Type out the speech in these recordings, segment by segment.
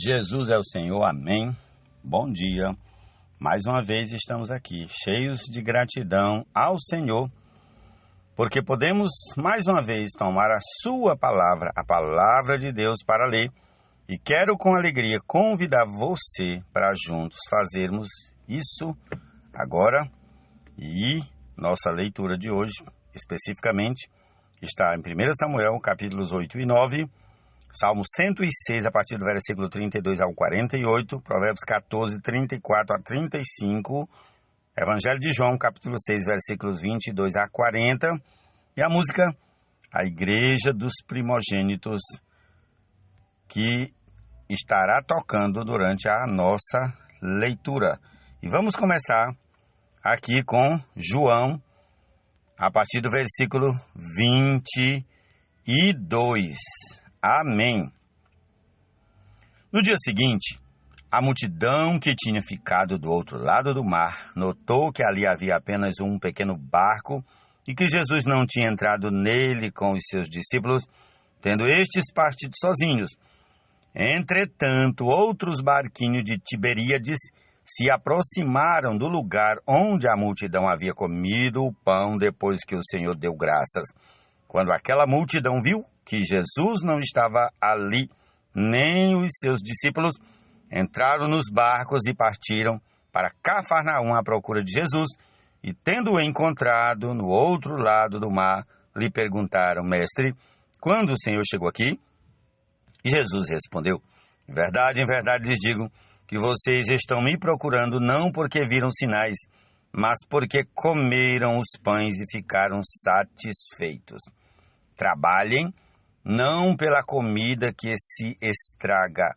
Jesus é o Senhor, amém. Bom dia. Mais uma vez estamos aqui, cheios de gratidão ao Senhor, porque podemos mais uma vez tomar a sua palavra, a palavra de Deus para ler. E quero com alegria convidar você para juntos fazermos isso agora. E nossa leitura de hoje, especificamente, está em 1 Samuel, capítulos 8 e 9, Salmo 106, a partir do versículo 32 ao 48, Provérbios 14, 34 a 35, Evangelho de João, capítulo 6, versículos 22 a 40, e a música A Igreja dos Primogênitos, que estará tocando durante a nossa leitura. E vamos começar aqui com João, a partir do versículo 22. Amém. No dia seguinte, a multidão que tinha ficado do outro lado do mar notou que ali havia apenas um pequeno barco e que Jesus não tinha entrado nele com os seus discípulos, tendo estes partido sozinhos. Entretanto, outros barquinhos de Tiberíades se aproximaram do lugar onde a multidão havia comido o pão depois que o Senhor deu graças. Quando aquela multidão viu que Jesus não estava ali, nem os seus discípulos, entraram nos barcos e partiram para Cafarnaum à procura de Jesus, e tendo-o encontrado no outro lado do mar, lhe perguntaram: Mestre, quando o Senhor chegou aqui? E Jesus respondeu: em verdade lhes digo que vocês estão me procurando não porque viram sinais, mas porque comeram os pães e ficaram satisfeitos. Trabalhem não pela comida que se estraga,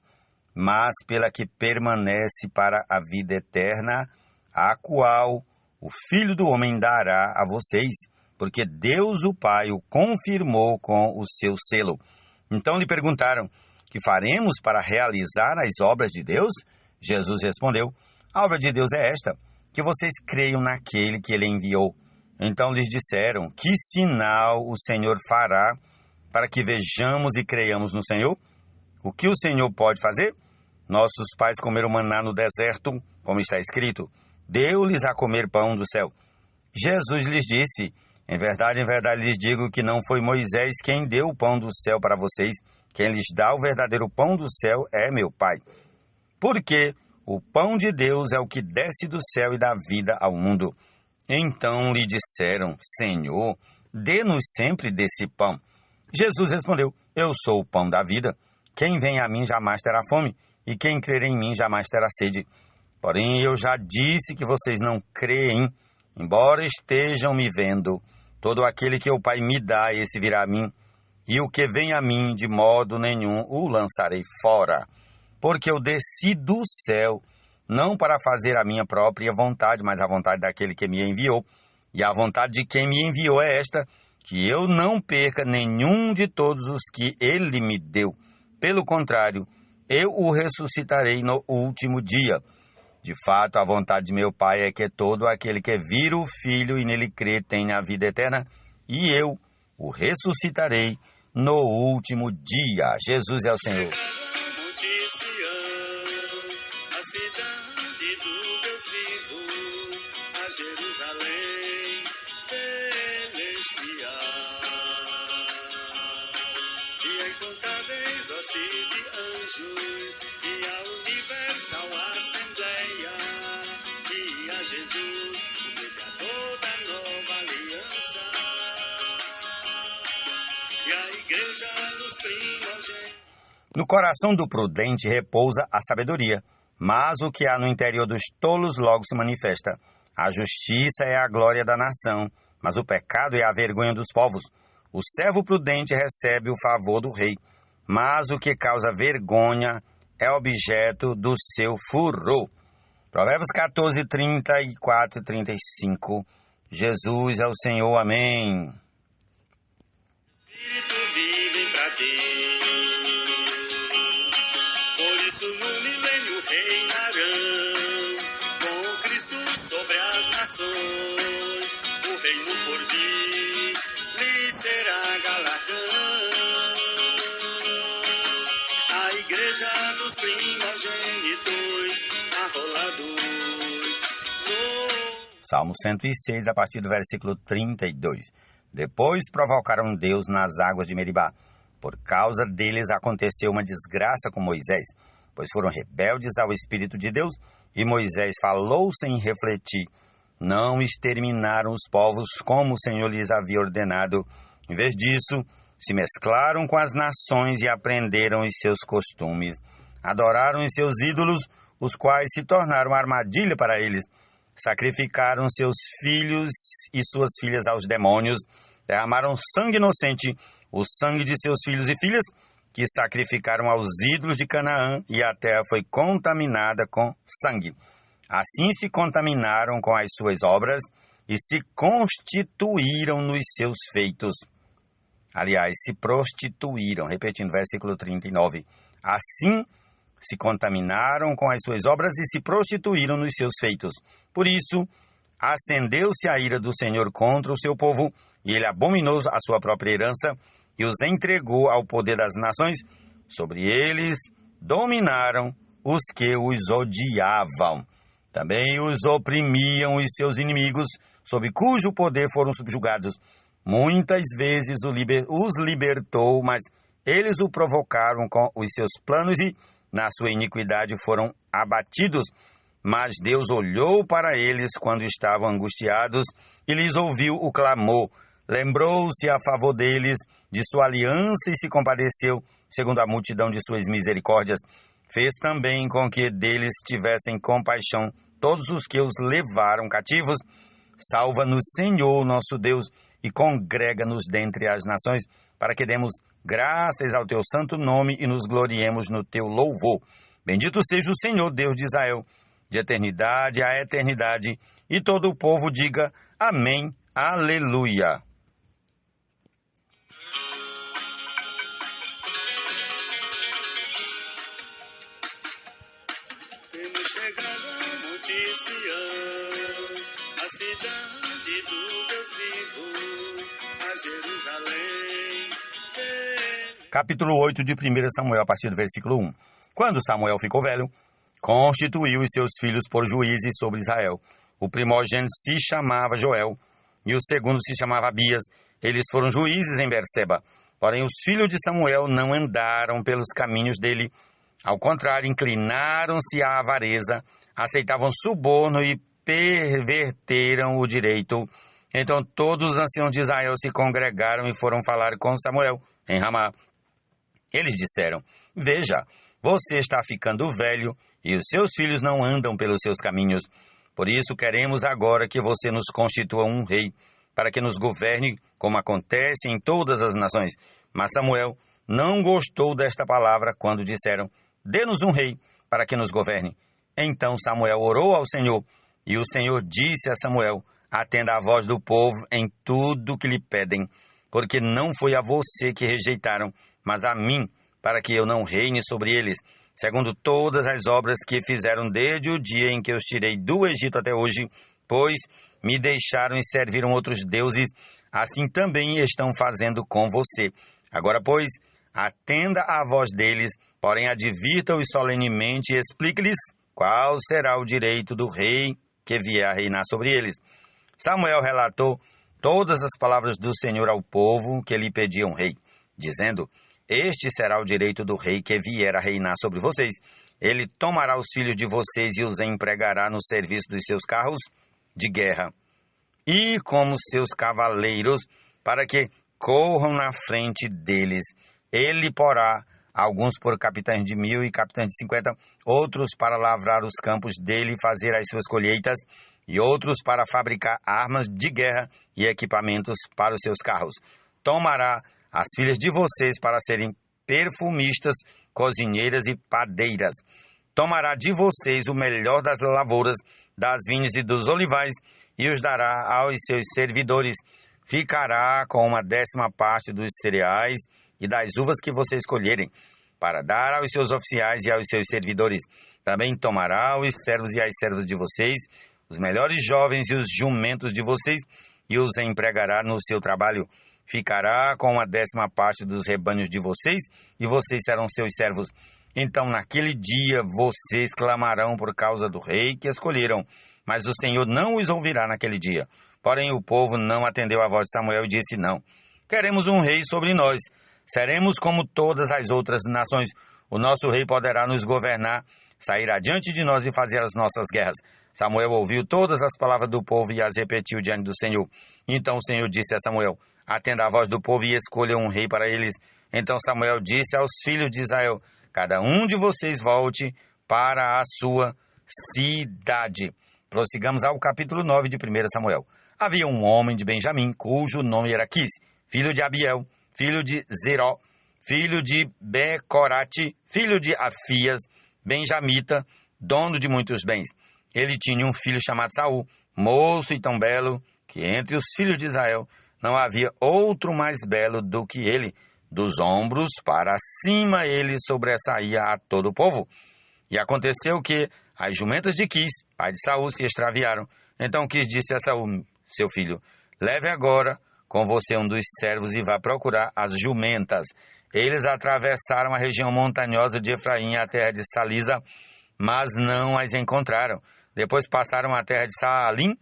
mas pela que permanece para a vida eterna, a qual o Filho do Homem dará a vocês, porque Deus o Pai o confirmou com o seu selo. Então lhe perguntaram: que faremos para realizar as obras de Deus? Jesus respondeu: a obra de Deus é esta, que vocês creiam naquele que ele enviou. Então lhes disseram: que sinal o Senhor fará para que vejamos e creiamos no Senhor? O que o Senhor pode fazer? Nossos pais comeram maná no deserto, como está escrito: deu-lhes a comer pão do céu. Jesus lhes disse: em verdade lhes digo que não foi Moisés quem deu o pão do céu para vocês. Quem lhes dá o verdadeiro pão do céu é meu Pai. Porque o pão de Deus é o que desce do céu e dá vida ao mundo. Então lhe disseram: Senhor, dê-nos sempre desse pão. Jesus respondeu: eu sou o pão da vida. Quem vem a mim jamais terá fome, e quem crer em mim jamais terá sede. Porém, eu já disse que vocês não creem, embora estejam me vendo. Todo aquele que o Pai me dá, esse virá a mim, e o que vem a mim, de modo nenhum o lançarei fora. Porque eu desci do céu, não para fazer a minha própria vontade, mas a vontade daquele que me enviou. E a vontade de quem me enviou é esta: que eu não perca nenhum de todos os que ele me deu. Pelo contrário, eu o ressuscitarei no último dia. De fato, a vontade de meu Pai é que todo aquele que vir o Filho e nele crer tenha a vida eterna, e eu o ressuscitarei no último dia. Jesus é o Senhor. A cidade do Deus vivo, a Jerusalém celestial. E incontáveis hostes de anjos, e a universal assembleia, e a Jesus, o mediador da nova aliança, e a igreja dos primogênitos. No coração do prudente repousa a sabedoria, mas o que há no interior dos tolos logo se manifesta. A justiça é a glória da nação, mas o pecado é a vergonha dos povos. O servo prudente recebe o favor do rei, mas o que causa vergonha é objeto do seu furor. Provérbios 14, 34 e 35. Jesus é o Senhor, amém. Igreja dos primos. Salmo 106, a partir do versículo 32. Depois provocaram Deus nas águas de Meribá. Por causa deles aconteceu uma desgraça com Moisés, pois foram rebeldes ao Espírito de Deus, e Moisés falou sem refletir. Não exterminaram os povos como o Senhor lhes havia ordenado. Em vez disso, se mesclaram com as nações e aprenderam os seus costumes. Adoraram os seus ídolos, os quais se tornaram armadilha para eles. Sacrificaram seus filhos e suas filhas aos demônios. Derramaram sangue inocente, o sangue de seus filhos e filhas, que sacrificaram aos ídolos de Canaã, e a terra foi contaminada com sangue. Assim se contaminaram com as suas obras e se constituíram nos seus feitos. Aliás, se prostituíram, repetindo, versículo 39. Assim se contaminaram com as suas obras e se prostituíram nos seus feitos. Por isso, acendeu-se a ira do Senhor contra o seu povo, e ele abominou a sua própria herança e os entregou ao poder das nações. Sobre eles dominaram os que os odiavam. Também os oprimiam os seus inimigos, sob cujo poder foram subjugados. Muitas vezes os libertou, mas eles o provocaram com os seus planos e, na sua iniquidade, foram abatidos. Mas Deus olhou para eles quando estavam angustiados e lhes ouviu o clamor. Lembrou-se a favor deles de sua aliança e se compadeceu, segundo a multidão de suas misericórdias. Fez também com que deles tivessem compaixão todos os que os levaram cativos. Salva-nos, Senhor, nosso Deus, e congrega-nos dentre as nações, para que demos graças ao teu santo nome e nos gloriemos no teu louvor. Bendito seja o Senhor, Deus de Israel, de eternidade a eternidade, e todo o povo diga amém, aleluia. Temos chegado a Monte Sião, a cidade do Deus vivo, a Jerusalém. Capítulo 8 de 1 Samuel, a partir do versículo 1. Quando Samuel ficou velho, constituiu os seus filhos por juízes sobre Israel. O primogênito se chamava Joel, e o segundo se chamava Abias. Eles foram juízes em Berseba. Porém, os filhos de Samuel não andaram pelos caminhos dele. Ao contrário, inclinaram-se à avareza, aceitavam suborno e perverteram o direito. Então todos os anciãos de Israel se congregaram e foram falar com Samuel em Ramá. Eles disseram: veja, você está ficando velho e os seus filhos não andam pelos seus caminhos. Por isso queremos agora que você nos constitua um rei, para que nos governe como acontece em todas as nações. Mas Samuel não gostou desta palavra quando disseram: dê-nos um rei para que nos governe. Então Samuel orou ao Senhor, e o Senhor disse a Samuel: atenda à voz do povo em tudo que lhe pedem, porque não foi a você que rejeitaram, mas a mim, para que eu não reine sobre eles, segundo todas as obras que fizeram desde o dia em que os tirei do Egito até hoje, pois me deixaram e serviram outros deuses, assim também estão fazendo com você. Agora, pois, atenda à voz deles, porém advirta-os solenemente e explique-lhes qual será o direito do rei que vier a reinar sobre eles. Samuel relatou todas as palavras do Senhor ao povo que lhe pediam rei, dizendo: este será o direito do rei que vier a reinar sobre vocês. Ele tomará os filhos de vocês e os empregará no serviço dos seus carros de guerra e como seus cavaleiros, para que corram na frente deles. Ele porá alguns por capitães de 1.000 e capitães de 50, outros para lavrar os campos dele e fazer as suas colheitas, e outros para fabricar armas de guerra e equipamentos para os seus carros. Tomará as filhas de vocês para serem perfumistas, cozinheiras e padeiras. Tomará de vocês o melhor das lavouras, das vinhas e dos olivais, e os dará aos seus servidores. Ficará com 1/10 dos cereais e das uvas que vocês colherem, para dar aos seus oficiais e aos seus servidores. Também tomará os servos e as servas de vocês, os melhores jovens e os jumentos de vocês, e os empregará no seu trabalho. Ficará com 1/10 dos rebanhos de vocês, e vocês serão seus servos. Então, naquele dia, vocês clamarão por causa do rei que escolheram, mas o Senhor não os ouvirá naquele dia. Porém o povo não atendeu à voz de Samuel e disse: não, queremos um rei sobre nós. Seremos como todas as outras nações. O nosso rei poderá nos governar, sair adiante de nós e fazer as nossas guerras. Samuel ouviu todas as palavras do povo e as repetiu diante do Senhor. Então o Senhor disse a Samuel: atenda à voz do povo e escolha um rei para eles. Então Samuel disse aos filhos de Israel: cada um de vocês volte para a sua cidade. Prossigamos ao capítulo 9 de 1 Samuel. Havia um homem de Benjamim, cujo nome era Quis, filho de Abiel, filho de Zeró, filho de Becorate, filho de Afias, benjamita, dono de muitos bens. Ele tinha um filho chamado Saul, moço e tão belo, que entre os filhos de Israel não havia outro mais belo do que ele. Dos ombros para cima ele sobressaía a todo o povo. E aconteceu que as jumentas de Quis, pai de Saul, se extraviaram. Então Quis disse a Saul, seu filho: leve agora com você um dos servos e vá procurar as jumentas. Eles atravessaram a região montanhosa de Efraim, a terra de Salisa, mas não as encontraram. Depois passaram a terra de Saalim,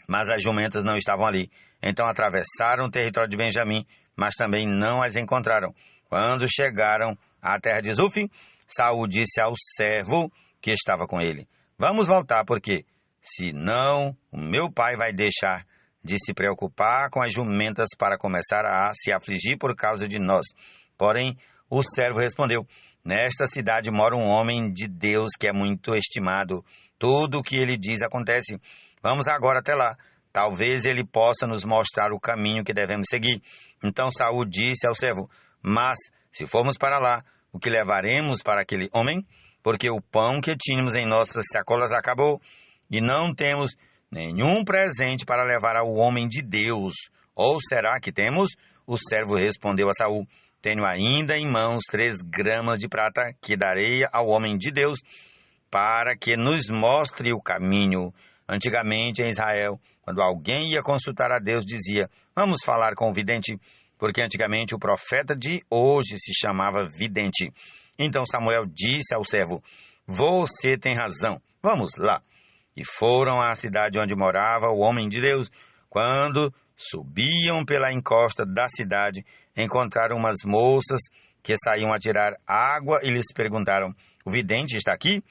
mas as jumentas não estavam ali. Então atravessaram o território de Benjamim, mas também não as encontraram. Quando chegaram à terra de Zuf, Saul disse ao servo que estava com ele: vamos voltar, porque senão o meu pai vai deixar de se preocupar com as jumentas para começar a se afligir por causa de nós. Porém, o servo respondeu: nesta cidade mora um homem de Deus que é muito estimado. Tudo o que ele diz acontece. Vamos agora até lá. Talvez ele possa nos mostrar o caminho que devemos seguir. Então Saul disse ao servo: mas, se formos para lá, o que levaremos para aquele homem? Porque o pão que tínhamos em nossas sacolas acabou, e não temos nenhum presente para levar ao homem de Deus. Ou será que temos? O servo respondeu a Saul: tenho ainda em mãos 3 gramas de prata, que darei ao homem de Deus, para que nos mostre o caminho. Antigamente em Israel, quando alguém ia consultar a Deus, dizia: vamos falar com o vidente, porque antigamente o profeta de hoje se chamava vidente. Então Samuel disse ao servo: você tem razão, vamos lá. E foram à cidade onde morava o homem de Deus. Quando subiam pela encosta da cidade, encontraram umas moças que saíam a tirar água e lhes perguntaram: o vidente está aqui?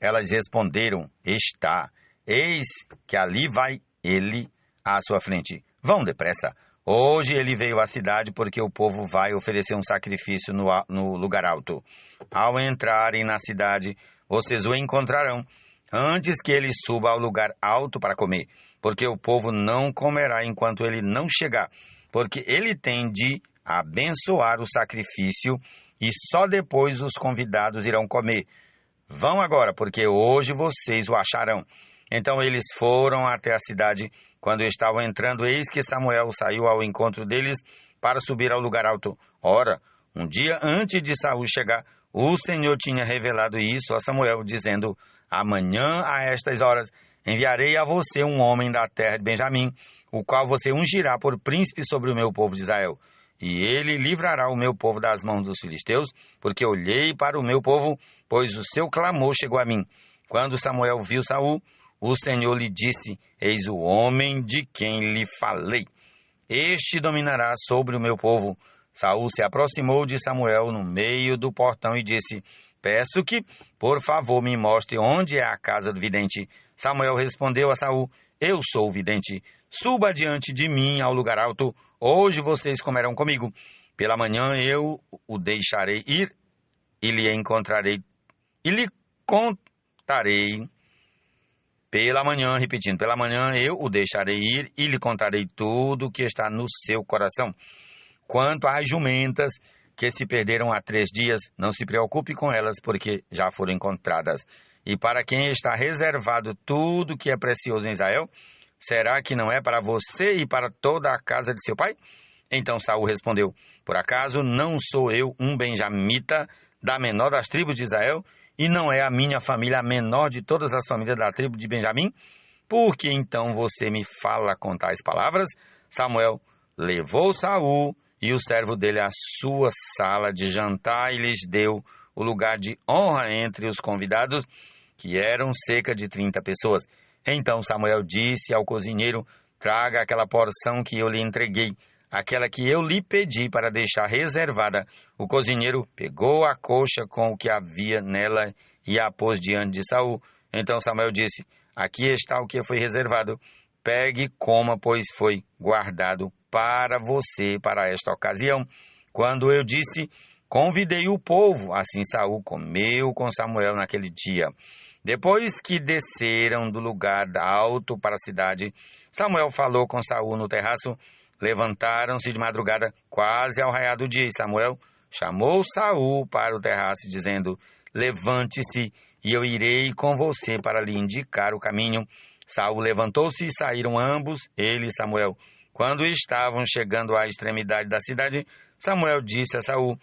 Elas responderam: está. Eis que ali vai ele à sua frente. Vão depressa. Hoje ele veio à cidade porque o povo vai oferecer um sacrifício no lugar alto. Ao entrarem na cidade, vocês o encontrarão antes que ele suba ao lugar alto para comer, porque o povo não comerá enquanto ele não chegar, porque ele tem de abençoar o sacrifício e só depois os convidados irão comer. Vão agora, porque hoje vocês o acharão. Então eles foram até a cidade. Quando estavam entrando, eis que Samuel saiu ao encontro deles para subir ao lugar alto. Ora, um dia antes de Saul chegar, o Senhor tinha revelado isso a Samuel, dizendo: amanhã, a estas horas, enviarei a você um homem da terra de Benjamim, o qual você ungirá por príncipe sobre o meu povo de Israel. E ele livrará o meu povo das mãos dos filisteus, porque olhei para o meu povo, pois o seu clamor chegou a mim. Quando Samuel viu Saul, o Senhor lhe disse: eis o homem de quem lhe falei. Este dominará sobre o meu povo. Saul se aproximou de Samuel no meio do portão e disse: peço que, por favor, me mostre onde é a casa do vidente. Samuel respondeu a Saul: eu sou o vidente. Suba adiante de mim ao lugar alto. Hoje vocês comerão comigo. Pela manhã eu o deixarei ir e lhe encontrarei e lhe contarei. Pela manhã, repetindo, pela manhã eu o deixarei ir e lhe contarei tudo o que está no seu coração. Quanto às jumentas que se perderam há 3 dias, não se preocupe com elas, porque já foram encontradas. E para quem está reservado tudo que é precioso em Israel, será que não é para você e para toda a casa de seu pai? Então Saul respondeu: por acaso não sou eu um benjamita da menor das tribos de Israel? E não é a minha família a menor de todas as famílias da tribo de Benjamim? Por que então você me fala com tais palavras? Samuel levou Saul e o servo dele à sua sala de jantar e lhes deu o lugar de honra entre os convidados, que eram cerca de 30 pessoas. Então Samuel disse ao cozinheiro: traga aquela porção que eu lhe entreguei, aquela que eu lhe pedi para deixar reservada. O cozinheiro pegou a coxa com o que havia nela e a pôs diante de Saul. Então Samuel disse: aqui está o que foi reservado. Pegue e coma, pois foi guardado para você para esta ocasião. Quando eu disse, convidei o povo, assim Saul comeu com Samuel naquele dia. Depois que desceram do lugar alto para a cidade, Samuel falou com Saul no terraço. Levantaram-se de madrugada, quase ao raiar do dia, e Samuel chamou Saul para o terraço, dizendo: levante-se, e eu irei com você para lhe indicar o caminho. Saul levantou-se e saíram ambos, ele e Samuel. Quando estavam chegando à extremidade da cidade, Samuel disse a Saul: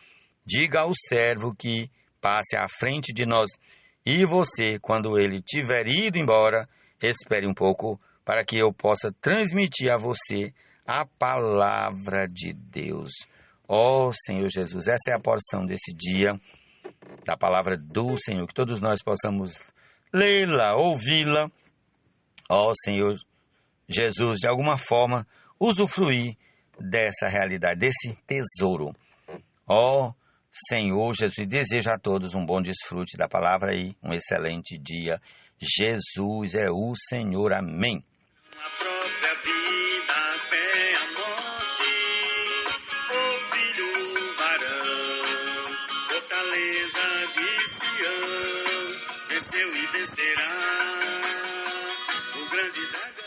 diga ao servo que passe à frente de nós, e você, quando ele tiver ido embora, espere um pouco, para que eu possa transmitir a você a palavra de Deus. Ó Senhor Jesus, essa é a porção desse dia, da palavra do Senhor, que todos nós possamos lê-la, ouvi-la. Ó Senhor Jesus, de alguma forma, usufruir dessa realidade, desse tesouro. Ó Senhor Jesus, desejo a todos um bom desfrute da palavra e um excelente dia. Jesus é o Senhor. Amém. A própria vida até a morte, o filho varão, fortaleza de Sião, venceu e vencerá o grande dragão.